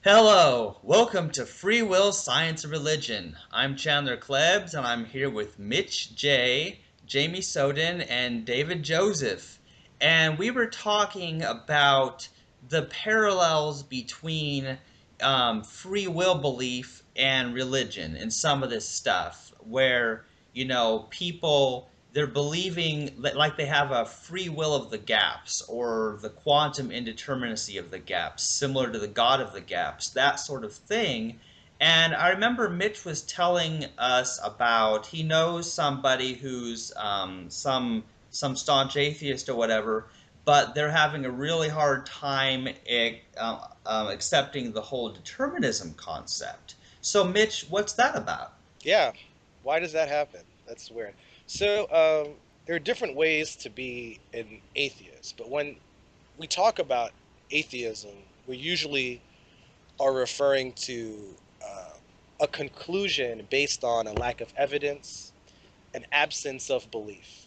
Hello, welcome to Free Will, Science, and Religion. I'm Chandler Klebs, and I'm here with Mitch J., Jamie Soden, and David Joseph. And we were talking about the parallels between free will belief and religion and some of this stuff, where, people they're believing that like they have a free will of the gaps or the quantum indeterminacy of the gaps, similar to the God of the gaps, that sort of thing. And I remember Mitch was telling us about he knows somebody who's some staunch atheist or whatever, but they're having a really hard time accepting the whole determinism concept. So, Mitch, what's that about? Yeah, why does that happen? That's weird. So, there are different ways to be an atheist, but when we talk about atheism, we usually are referring to a conclusion based on a lack of evidence, an absence of belief.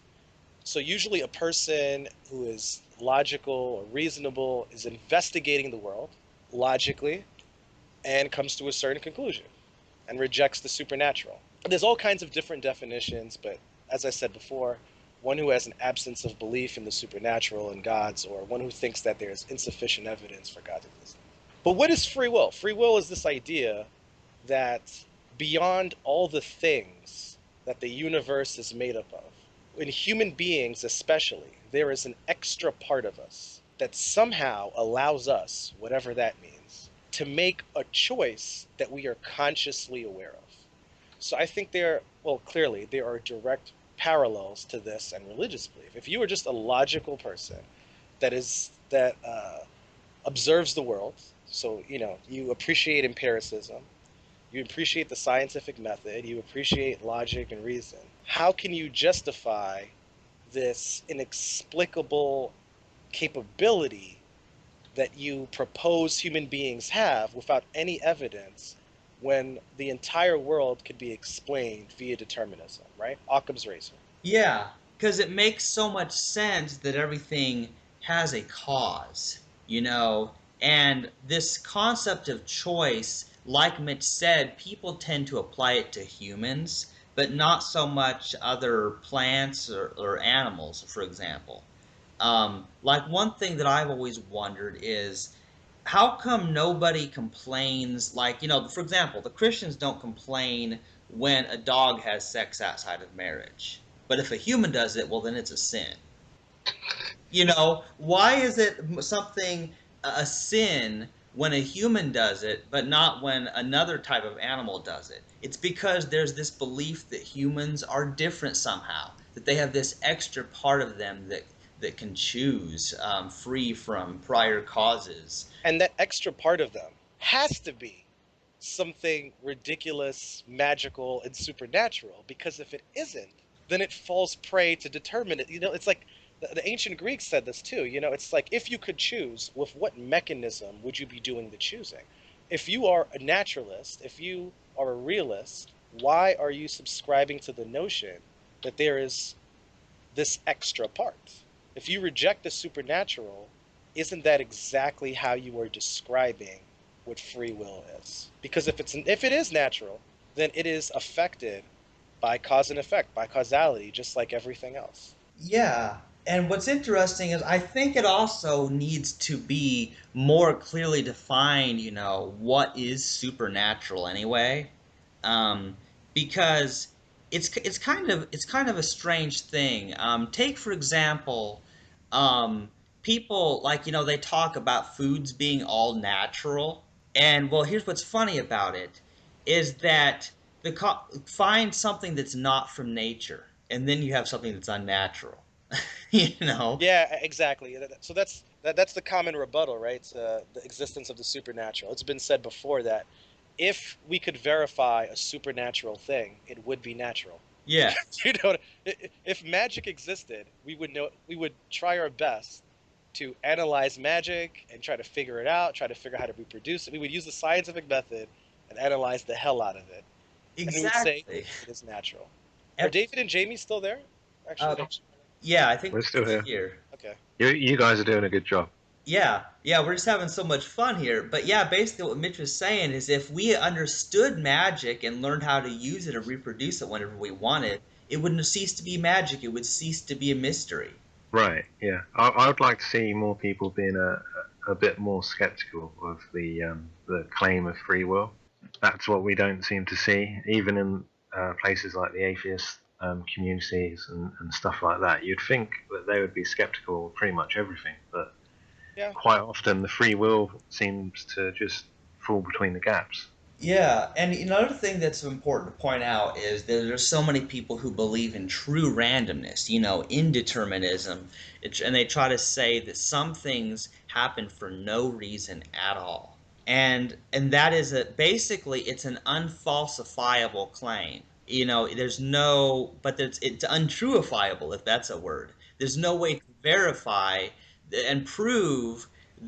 So, usually, a person who is logical or reasonable is investigating the world logically and comes to a certain conclusion and rejects the supernatural. There's all kinds of different definitions, but as I said before, one who has an absence of belief in the supernatural and gods, or one who thinks that there's insufficient evidence for God's existence. But what is free will? Free will is this idea that beyond all the things that the universe is made up of, in human beings especially, there is an extra part of us that somehow allows us, whatever that means, to make a choice that we are consciously aware of. So I think clearly there are direct parallels to this and religious belief. If you are just a logical person that observes the world, so you appreciate empiricism, you appreciate the scientific method, you appreciate logic and reason. How can you justify this inexplicable capability that you propose human beings have without any evidence when the entire world could be explained via determinism, right? Occam's razor. Yeah, because it makes so much sense that everything has a cause, and this concept of choice, like Mitch said, people tend to apply it to humans, but not so much other plants or animals, for example. Like one thing that I've always wondered is how come nobody complains? Like, for example, the Christians don't complain when a dog has sex outside of marriage. But if a human does it, well, then it's a sin. Why is it something, a sin, when a human does it, but not when another type of animal does it? It's because there's this belief that humans are different somehow, that they have this extra part of them that can choose, free from prior causes. And that extra part of them has to be something ridiculous, magical, and supernatural, because if it isn't, then it falls prey to determinate. It's like the ancient Greeks said this too. It's like if you could choose, with what mechanism would you be doing the choosing? If you are a naturalist, if you are a realist, why are you subscribing to the notion that there is this extra part? If you reject the supernatural, isn't that exactly how you are describing what free will is? Because if it is natural, then it is affected by cause and effect, by causality, just like everything else. Yeah. And what's interesting is I think it also needs to be more clearly defined, what is supernatural anyway. Um, because it's kind of a strange thing. Take for example, people like they talk about foods being all natural, and well, here's what's funny about it is that find something that's not from nature, and then you have something that's unnatural. you know Yeah, exactly. So that's the common rebuttal, right? It's, the existence of the supernatural. It's been said before that if we could verify a supernatural thing, it would be natural. yeah. Because if magic existed, we would try our best to analyze magic and try to figure it out, try to figure out how to reproduce it. We would use the scientific method and analyze the hell out of it, and we would say Exactly. it is natural. Are Ev- David and Jamie still there? Actually, yeah, I think We're they're still still here. here. okay. You guys are doing a good job. Yeah, yeah, we're just having so much fun here. But yeah, basically what Mitch was saying is if we understood magic and learned how to use it and reproduce it whenever we wanted, it wouldn't cease to be magic. It would cease to be a mystery. Right. Yeah. I would like to see more people being a bit more skeptical of the claim of free will. That's what we don't seem to see, even in places like the atheist communities and stuff like that. You'd think that they would be skeptical of pretty much everything, but Yeah. quite often the free will seems to just fall between the gaps. Yeah, and another thing that's important to point out is that there's so many people who believe in true randomness, indeterminism, and they try to say that some things happen for no reason at all. And that is basically it's an unfalsifiable claim. There's no, but it's untruifiable, if that's a word. There's no way to verify and prove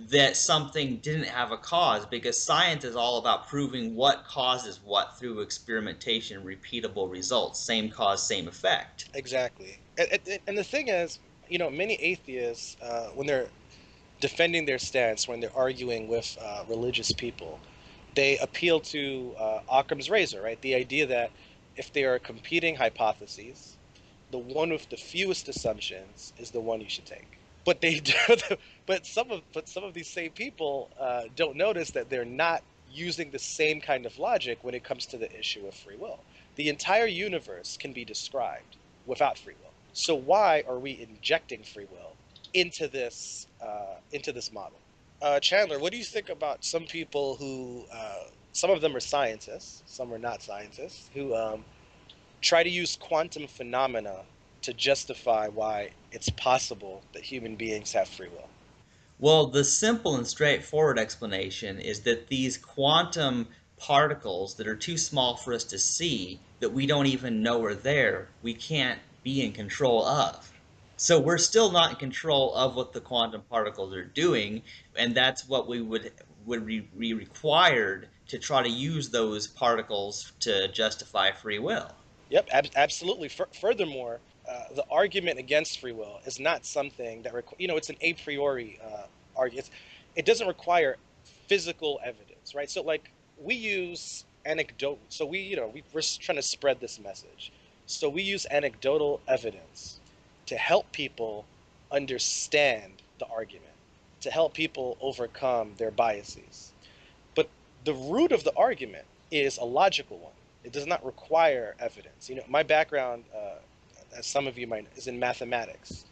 that something didn't have a cause, because science is all about proving what causes what through experimentation, repeatable results, same cause, same effect. Exactly. And the thing is, many atheists, when they're defending their stance, when they're arguing with religious people, they appeal to Occam's razor, right? The idea that if there are competing hypotheses, the one with the fewest assumptions is the one you should take. But they do, but some of these same people don't notice that they're not using the same kind of logic when it comes to the issue of free will. The entire universe can be described without free will. So why are we injecting free will into this model? Chandler, what do you think about some people who some of them are scientists, some are not scientists, who try to use quantum phenomena to justify why it's possible that human beings have free will? Well, the simple and straightforward explanation is that these quantum particles that are too small for us to see, that we don't even know are there, we can't be in control of. So we're still not in control of what the quantum particles are doing, and that's what we would be required to try to use those particles to justify free will. Yep, absolutely. Furthermore, the argument against free will is not something that it's an a priori argument. It doesn't require physical evidence, right? So like we use anecdote. So we're trying to spread this message. So we use anecdotal evidence to help people understand the argument, to help people overcome their biases. But the root of the argument is a logical one. It does not require evidence. My background, as some of you might, is in mathematics.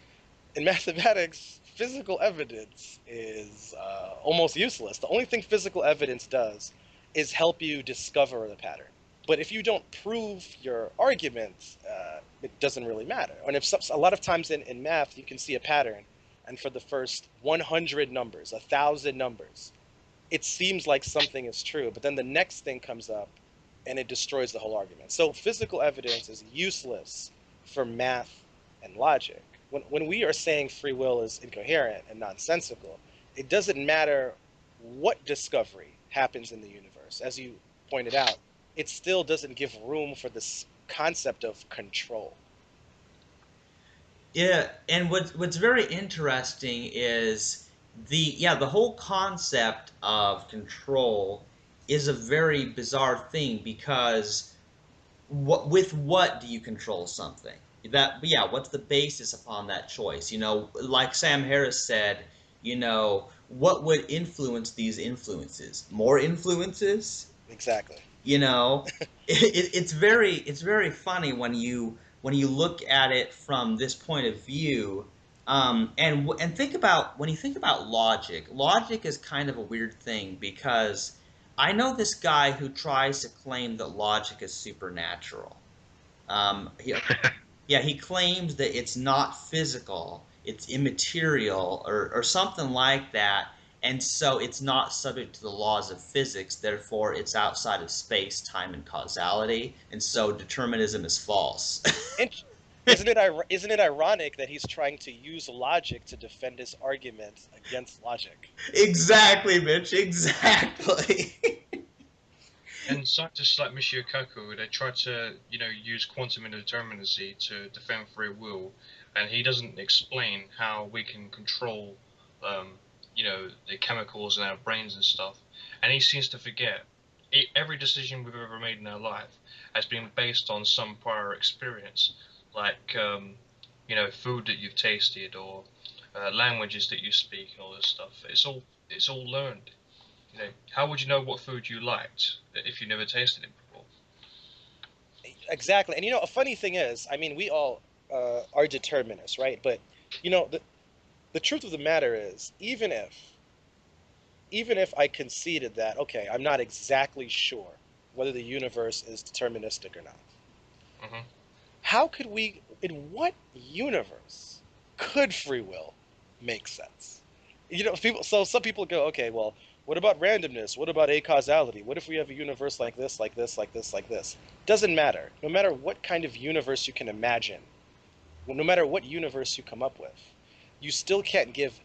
In mathematics, physical evidence is almost useless. The only thing physical evidence does is help you discover the pattern. But if you don't prove your argument, it doesn't really matter. And if a lot of times in math, you can see a pattern, and for the first 100 numbers, 1,000 numbers, it seems like something is true, but then the next thing comes up and it destroys the whole argument. So physical evidence is useless for math and logic. When we are saying free will is incoherent and nonsensical, it doesn't matter what discovery happens in the universe. As you pointed out, it still doesn't give room for this concept of control. Yeah, and what's very interesting is the whole concept of control is a very bizarre thing, because what do you control something? What's the basis upon that choice? Like Sam Harris said, what would influence these influences? More influences? Exactly. you know it's very funny when you look at it from this point of view. And think about, when you think about logic is kind of a weird thing, because I know this guy who tries to claim that logic is supernatural. He Yeah, he claims that it's not physical, it's immaterial, or something like that, and so it's not subject to the laws of physics, therefore it's outside of space, time, and causality, and so determinism is false. And isn't it ironic that he's trying to use logic to defend his argument against logic? Exactly, Mitch, exactly. And scientists like Michio Kaku, they try to, use quantum indeterminacy to defend free will, and he doesn't explain how we can control um, the chemicals in our brains and stuff, and he seems to forget every decision we've ever made in our life has been based on some prior experience, like food that you've tasted or languages that you speak and all this stuff. It's all learned. How would you know what food you liked if you never tasted it before? Exactly. And a funny thing is, I mean, we all are determinists, right? But the truth of the matter is, even if I conceded that, okay, I'm not exactly sure whether the universe is deterministic or not. Hmm. How could we, in what universe could free will make sense? So some people go, okay, well, what about randomness? What about acausality? What if we have a universe like this, like this, like this, like this? Doesn't matter. No matter what kind of universe you can imagine, no matter what universe you come up with, you still can't give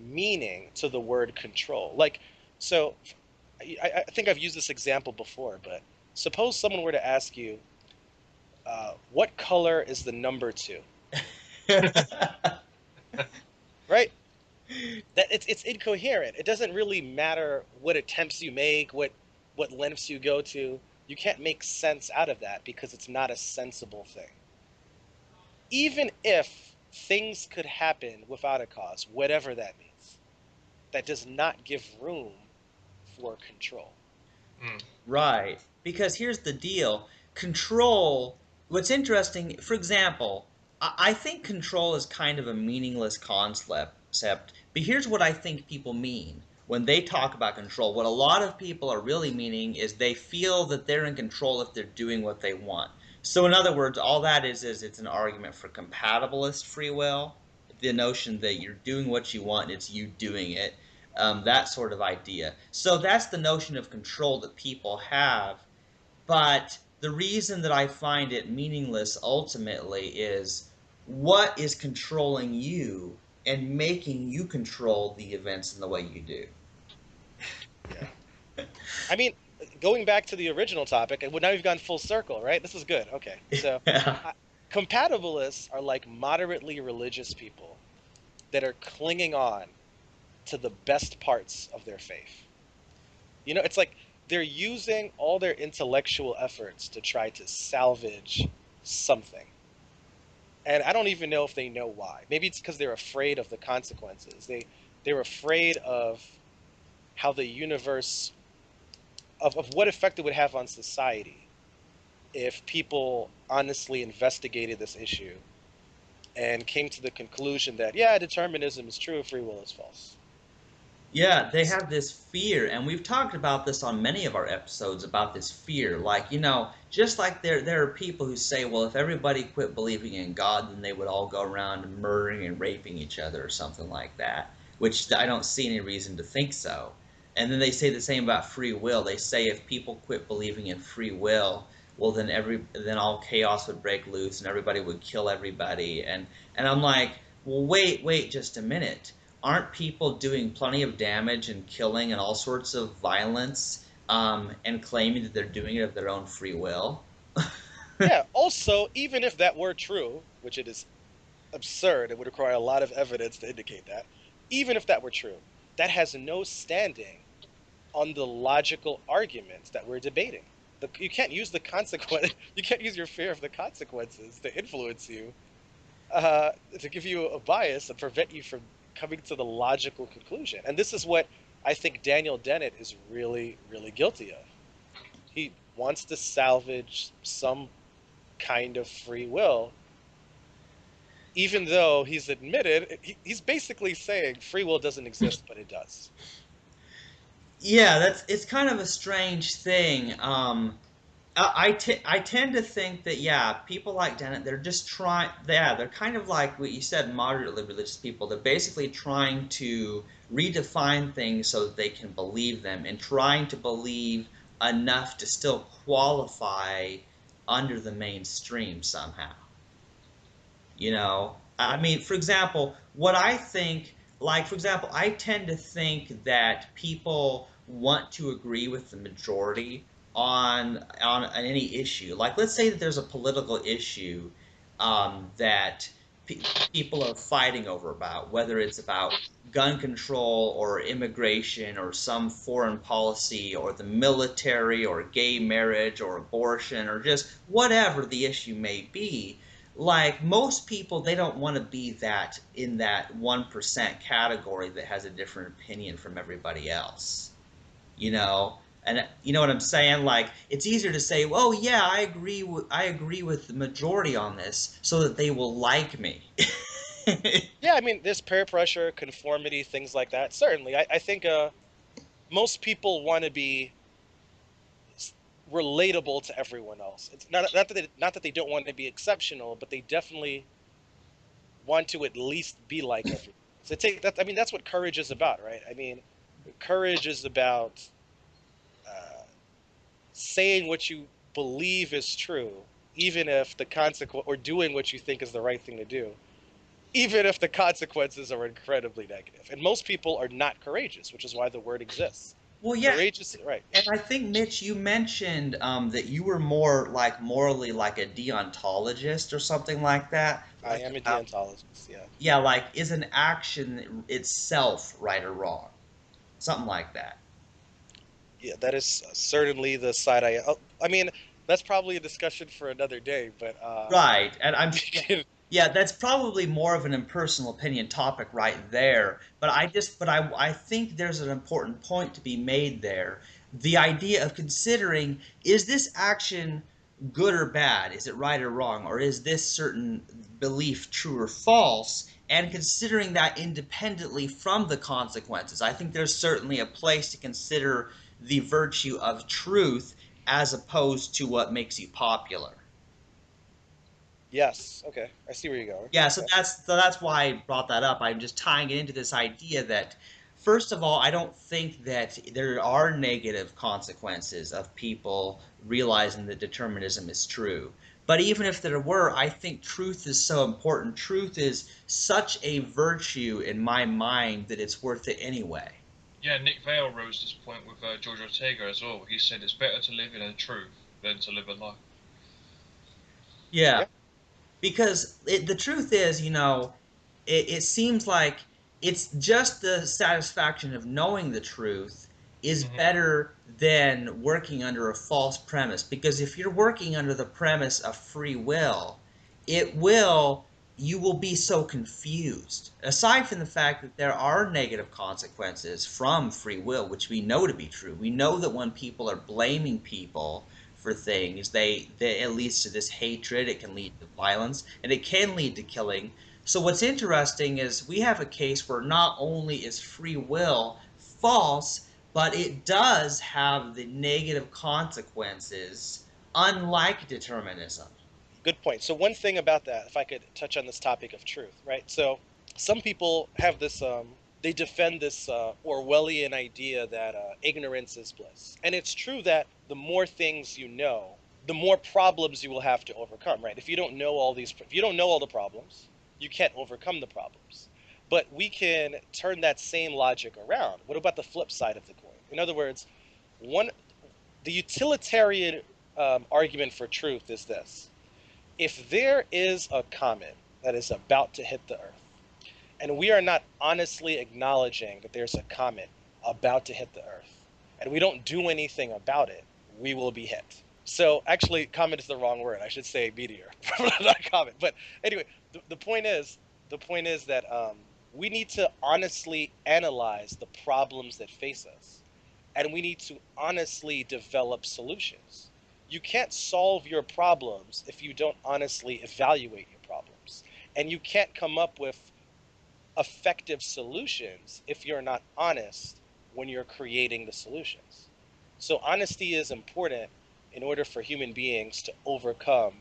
meaning to the word control. So I think I've used this example before, but suppose someone were to ask you, what color is the number two? Right? That it's incoherent. It doesn't really matter what attempts you make, what lengths you go to. You can't make sense out of that because it's not a sensible thing. Even if things could happen without a cause, whatever that means, that does not give room for control. Mm. Right. Because here's the deal. Control, what's interesting, for example, I think control is kind of a meaningless concept, but here's what I think people mean when they talk about control. What a lot of people are really meaning is they feel that they're in control if they're doing what they want. So in other words, all that is it's an argument for compatibilist free will, the notion that you're doing what you want, it's you doing it, that sort of idea. So that's the notion of control that people have. But the reason that I find it meaningless ultimately is what is controlling you and making you control the events in the way you do. Yeah. I mean, going back to the original topic, and now we've gone full circle, right? This is good. Okay. So, Yeah. uh, compatibilists are like moderately religious people that are clinging on to the best parts of their faith. It's like they're using all their intellectual efforts to try to salvage something. And I don't even know if they know why. Maybe it's because they're afraid of the consequences. They're afraid of how the universe of what effect it would have on society if people honestly investigated this issue and came to the conclusion that, yeah, determinism is true, free will is false. Yeah, they have this fear, and we've talked about this on many of our episodes about this fear. Like, just like there are people who say, well, if everybody quit believing in God, then they would all go around murdering and raping each other or something like that, which I don't see any reason to think so. And then they say the same about free will. They say if people quit believing in free will, well, then all chaos would break loose and everybody would kill everybody. And I'm like, well, wait just a minute, aren't people doing plenty of damage and killing and all sorts of violence, and claiming that they're doing it of their own free will? Yeah, also, even if that were true, which it is absurd, it would require a lot of evidence to indicate that, even if that were true, that has no standing on the logical arguments that we're debating. You can't use the consequence. You can't use your fear of the consequences to influence you, to give you a bias and prevent you from coming to the logical conclusion. And this is what I think Daniel Dennett is really, really guilty of. He wants to salvage some kind of free will, even though he's admitted, he's basically saying free will doesn't exist, but it does. Yeah, it's kind of a strange thing. I tend to think that, yeah, people like Dennett, they're just trying, yeah, they're kind of like what you said, moderately religious people. They're basically trying to redefine things so that they can believe them, and trying to believe enough to still qualify under the mainstream somehow. I Yeah. mean, for example, what I think, like, for example, I tend to think that people want to agree with the majority on any issue. Like, let's say that there's a political issue, that people are fighting over about, whether it's about gun control or immigration or some foreign policy or the military or gay marriage or abortion or just whatever the issue may be. Like most people, they don't want to be that in that 1% category that has a different opinion from everybody else, you know. And you know what I'm saying? Like it's easier to say, "Oh yeah, I agree with the majority on this," so that they will like me. Yeah, I mean, there's peer pressure, conformity, things like that. Certainly, I think most people want to be relatable to everyone else. It's not that they don't want to be exceptional, but they definitely want to at least be like everyone. So take that. I mean, that's what courage is about, right? I mean, courage is about uh, saying what you believe is true, even if the consequence, or doing what you think is the right thing to do, even if the consequences are incredibly negative. And most people are not courageous, which is why the word exists. Well, yeah, Courageous, right? and I think Mitch, you mentioned that you were more like morally like a deontologist or something like that. I Like am a about, deontologist. Yeah, yeah, like is an action itself right or wrong? Something like that. yeah. That is certainly the side I. I mean, that's probably a discussion for another day. But Right, and yeah, that's probably more of an impersonal opinion topic right there. But I think there's an important point to be made there. The idea of considering, is this action good or bad? Is it right or wrong? Or is this certain belief true or false? And considering that independently from the consequences. I think there's certainly a place to consider the virtue of truth as opposed to what makes you popular. yes, okay, I see where you're going. Yeah, Okay. so that's why I brought that up. I'm just tying it into this idea that first of all, I don't think that there are negative consequences of people realizing that determinism is true. But even if there were, I think truth is so important. Truth is such a virtue in my mind that it's worth it anyway. Yeah, Nick Vale rose this point with George Ortega as well. He said it's better to live in a truth than to live a lie. Yeah, Yeah. because the truth is, it seems like it's just the satisfaction of knowing the truth is Hmm. better than working under a false premise. Because if you're working under the premise of free will, it will you will be so confused. Aside from the fact that there are negative consequences from free will, which we know to be true, we know that when people are blaming people for things, it leads to this hatred, it can lead to violence, and it can lead to killing. So what's interesting is we have a case where not only is free will false, but it does have the negative consequences, unlike determinism. Good point. So one thing about that, if I could touch on this topic of truth, right? So some people have this, they defend this Orwellian idea that ignorance is bliss, and it's true that the more things you know, the more problems you will have to overcome, right? If you don't know all these, if you don't know all the problems, you can't overcome the problems. But we can turn that same logic around. What about the flip side of the coin? In other words, one, the utilitarian argument for truth is this: if there is a comet that is about to hit the Earth, and we are not honestly acknowledging that there's a comet about to hit the Earth, and we don't do anything about it, we will be hit. So actually, comet is the wrong word. I should say meteor, not comet. But anyway, the point is, that we need to honestly analyze the problems that face us, and we need to honestly develop solutions. You can't solve your problems if you don't honestly evaluate your problems. And you can't come up with effective solutions if you're not honest when you're creating the solutions. So, honesty is important in order for human beings to overcome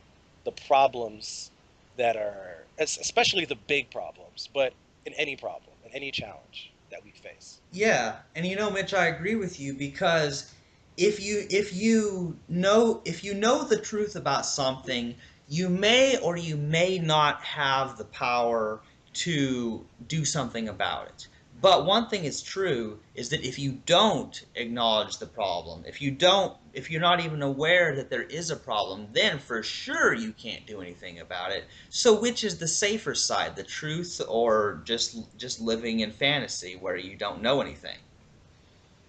the problems that are, especially the big problems, but in any problem, in any challenge that we face. Yeah, and Mitch, I agree with you because if you know the truth about something, you may or you may not have the power to do something about it. But one thing is true is that if you don't acknowledge the problem, if you're not even aware that there is a problem, then for sure you can't do anything about it. So which is the safer side, the truth or just living in fantasy where you don't know anything?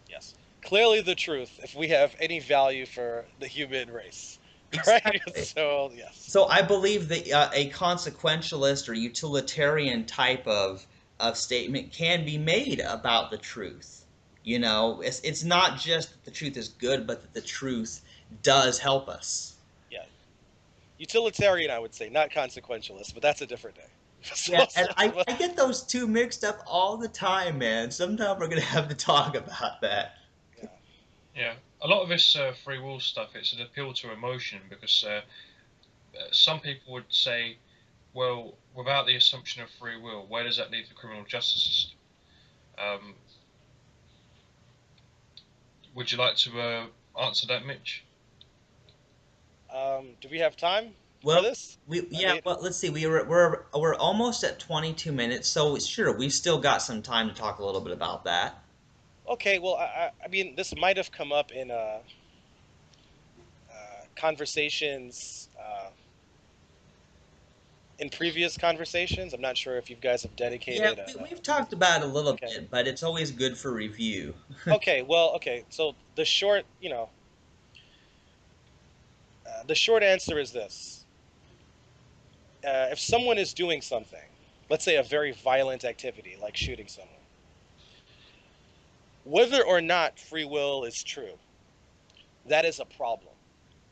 Yes. Clearly the truth, if we have any value for the human race. Right? Exactly. So, yes. So I believe that a consequentialist or utilitarian type of statement can be made about the truth. You know, it's not just that the truth is good, but that the truth does help us. Yeah. Utilitarian, I would say, not consequentialist, but that's a different day. Yeah, and But, I get those two mixed up all the time, man. Sometime we're gonna have to talk about that. yeah. Yeah, a lot of this free will stuff, it's an appeal to emotion because some people would say, well, without the assumption of free will, where does that leave the criminal justice system? Um, would you like to answer that, Mitch? Do we have time for Well, this? I yeah, mean, well, let's see. We're almost at 22 minutes, so sure, we've still got some time to talk a little bit about that. okay. Well, I mean, this might have come up in conversations, in previous conversations. I'm not sure if you guys have Yeah, dedicated. we've talked about it a little Okay. bit, but it's always good for review. Okay. Well, okay. So the short answer is this: if someone is doing something, let's say a very violent activity like shooting someone, whether or not free will is true, that is a problem.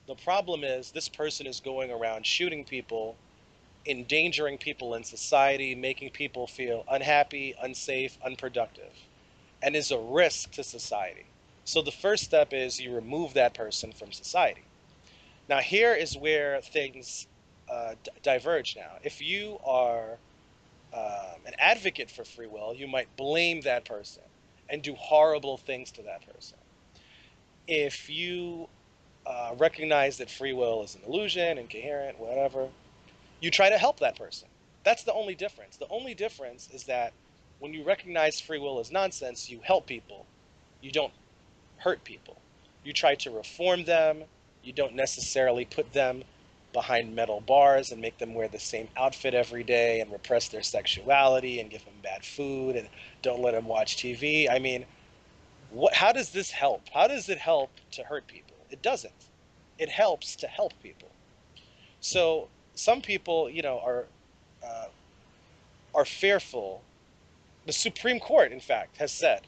The problem is this person is going around shooting people, endangering people in society, making people feel unhappy, unsafe, unproductive, and is a risk to society. So the first step is you remove that person from society. Now, here is where things diverge now. If you are an advocate for free will, you might blame that person and do horrible things to that person. If you recognize that free will is an illusion, incoherent, whatever, you try to help that person. That's the only difference. The only difference is that when you recognize free will is nonsense, you help people. You don't hurt people. You try to reform them. You don't necessarily put them behind metal bars and make them wear the same outfit every day and repress their sexuality and give them bad food and don't let them watch TV. I mean, how does this help? How does it help to hurt people? It doesn't. It helps to help people. So some people, uh, are fearful. The Supreme Court, in fact, has said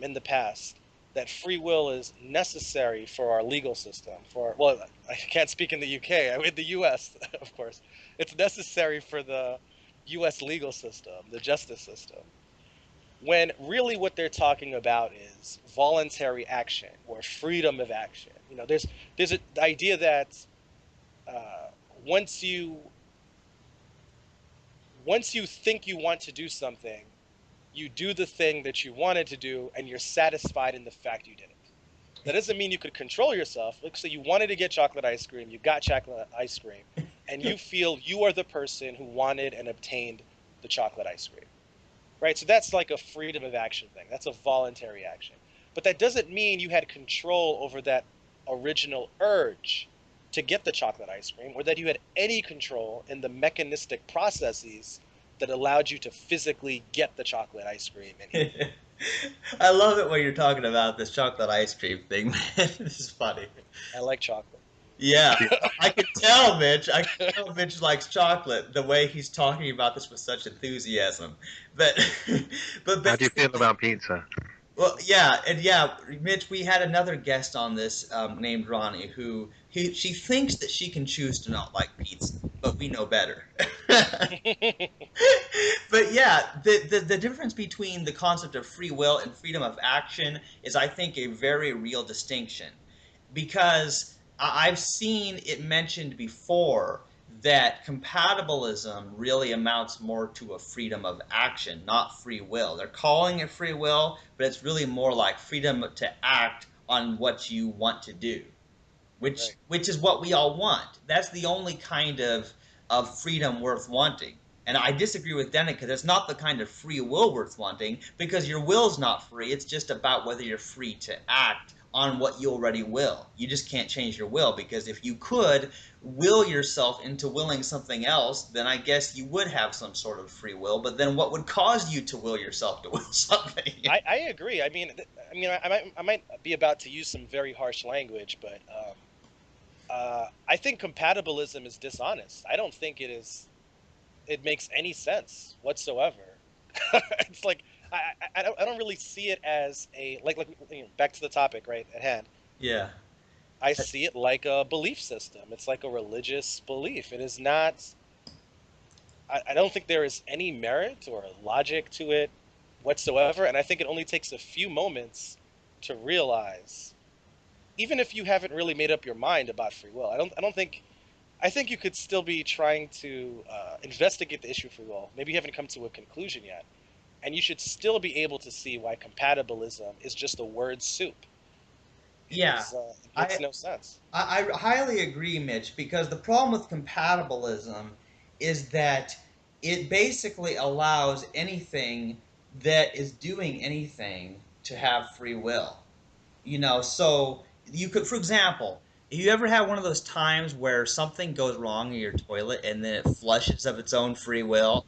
in the past that free will is necessary for our legal system. Well, I can't speak in the UK. I'm in the US, of course. It's necessary for the US legal system, the justice system. When really what they're talking about is voluntary action or freedom of action. There's an idea that uh, once you once you think you want to do something, you do the thing that you wanted to do, and you're satisfied in the fact you did it. That doesn't mean you could control yourself. Like, so you wanted to get chocolate ice cream, you got chocolate ice cream, and you feel you are the person who wanted and obtained the chocolate ice cream, right? So that's like a freedom of action thing. That's a voluntary action. But that doesn't mean you had control over that original urge to get the chocolate ice cream, or that you had any control in the mechanistic processes that allowed you to physically get the chocolate ice cream and eat it. I love it when you're talking about this chocolate ice cream thing, man. This is funny. I like chocolate. Yeah, Do, I can tell, Mitch. I can tell Mitch likes chocolate the way he's talking about this with such enthusiasm. But, but how do you basically, feel about pizza? well, yeah, and yeah, Mitch, we had another guest on this named Ronnie who she thinks that she can choose to not like pizza, but we know better. But yeah, the difference between the concept of free will and freedom of action is, I think, a very real distinction because I've seen it mentioned before that compatibilism really amounts more to a freedom of action, not free will. They're calling it free will, but it's really more like freedom to act on what you want to do, Right. which is what we all want. That's the only kind of freedom worth wanting. And I disagree with Dennett because it's not the kind of free will worth wanting, because your will's not free. It's just about whether you're free to act on what you already will. You just can't change your will, because if you could will yourself into willing something else, then I guess you would have some sort of free will. But then what would cause you to will yourself to will something? I agree. I might be about to use some very harsh language, but I think compatibilism is dishonest. I don't think it makes any sense whatsoever. It's like I don't really see it as a back to the topic right at hand. Yeah. I see it like a belief system. It's like a religious belief. It is not. I don't think there is any merit or logic to it whatsoever, and I think it only takes a few moments to realize, even if you haven't really made up your mind about free will. I don't think. I think you could still be trying to investigate the issue of free will. Maybe you haven't come to a conclusion yet, and you should still be able to see why compatibilism is just a word soup. Yeah. It makes I, no sense. I highly agree, Mitch, because the problem with compatibilism is that it basically allows anything that is doing anything to have free will. So you could, for example, you ever have one of those times where something goes wrong in your toilet and then it flushes of its own free will?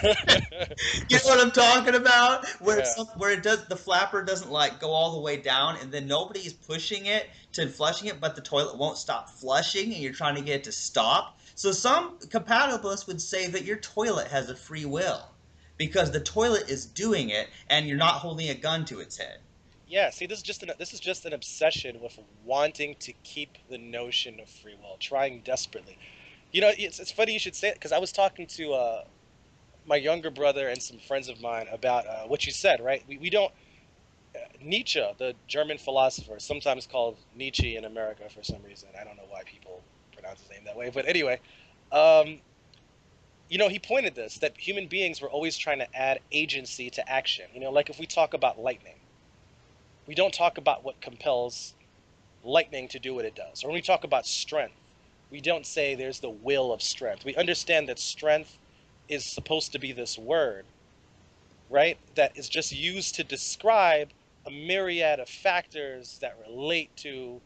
You know what I'm talking about? Yeah. Where it does, the flapper doesn't like go all the way down, and then nobody's pushing it to flushing it, but the toilet won't stop flushing, and you're trying to get it to stop. So some compatibilists would say that your toilet has a free will because the toilet is doing it, and you're not holding a gun to its head. Yeah, see, this is just an obsession with wanting to keep the notion of free will, trying desperately. It's funny you should say it because I was talking to my younger brother and some friends of mine about what you said, right? We don't Nietzsche, the German philosopher, sometimes called Nietzsche in America for some reason. I don't know why people pronounce his name that way, but anyway, um, he pointed this that human beings were always trying to add agency to action. Like if we talk about lightning, we don't talk about what compels lightning to do what it does. Or when we talk about strength, we don't say there's the will of strength. We understand that strength is supposed to be this word, right? That is just used to describe a myriad of factors that relate to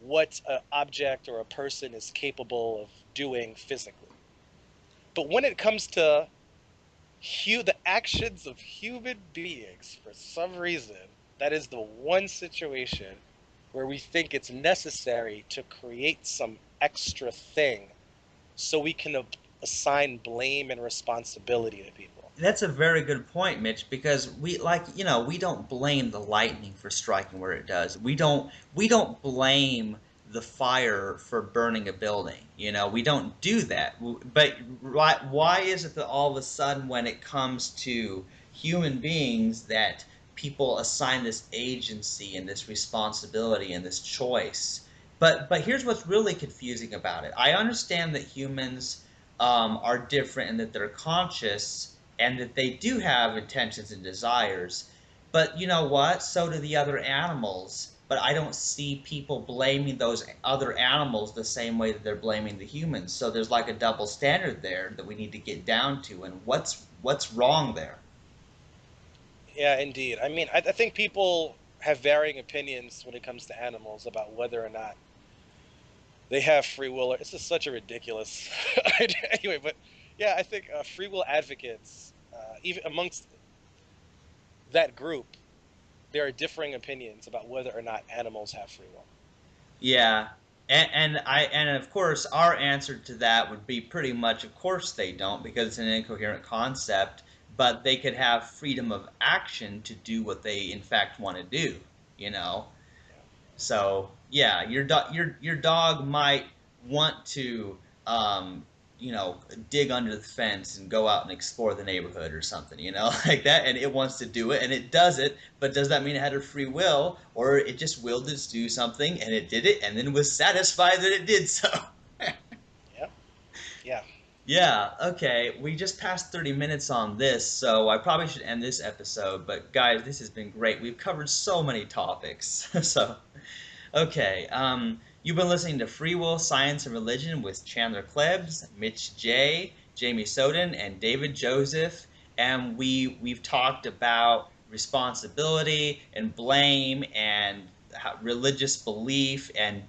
what an object or a person is capable of doing physically. But when it comes to the actions of human beings, for some reason, that is the one situation where we think it's necessary to create some extra thing so we can assign blame and responsibility to people. That's a very good point, Mitch, because we don't blame the lightning for striking where it does. We don't blame the fire for burning a building. We don't do that. But why is it that all of a sudden when it comes to human beings that people assign this agency and this responsibility and this choice? But here's what's really confusing about it. I understand that humans are different and that they're conscious and that they do have intentions and desires. But you know what? So do the other animals. But I don't see people blaming those other animals the same way that they're blaming the humans. So there's like a double standard there that we need to get down to. And what's wrong there? Yeah, indeed. I think people have varying opinions when it comes to animals about whether or not they have free will. It's just such a ridiculous idea. Anyway, but yeah, I think free will advocates, even amongst that group, there are differing opinions about whether or not animals have free will. Yeah. And of course our answer to that would be pretty much of course they don't, because it's an incoherent concept, but they could have freedom of action to do what they in fact want to do, you know. So yeah, your dog might want to dig under the fence and go out and explore the neighborhood or something, like that, and it wants to do it and it does it, but does that mean it had a free will, or it just willed to do something and it did it and then was satisfied that it did so? Yeah, yeah. Yeah, okay. We just passed 30 minutes on this, so I probably should end this episode, but guys, this has been great. We've covered so many topics. So okay, you've been listening to Free Will, Science, and Religion with Chandler Klebs, Mitch J., Jamie Soden and David Joseph, and we've talked about responsibility and blame and religious belief and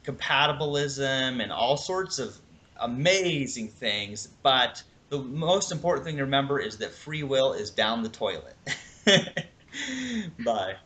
compatibilism and all sorts of amazing things. But the most important thing to remember is that free will is down the toilet. Bye.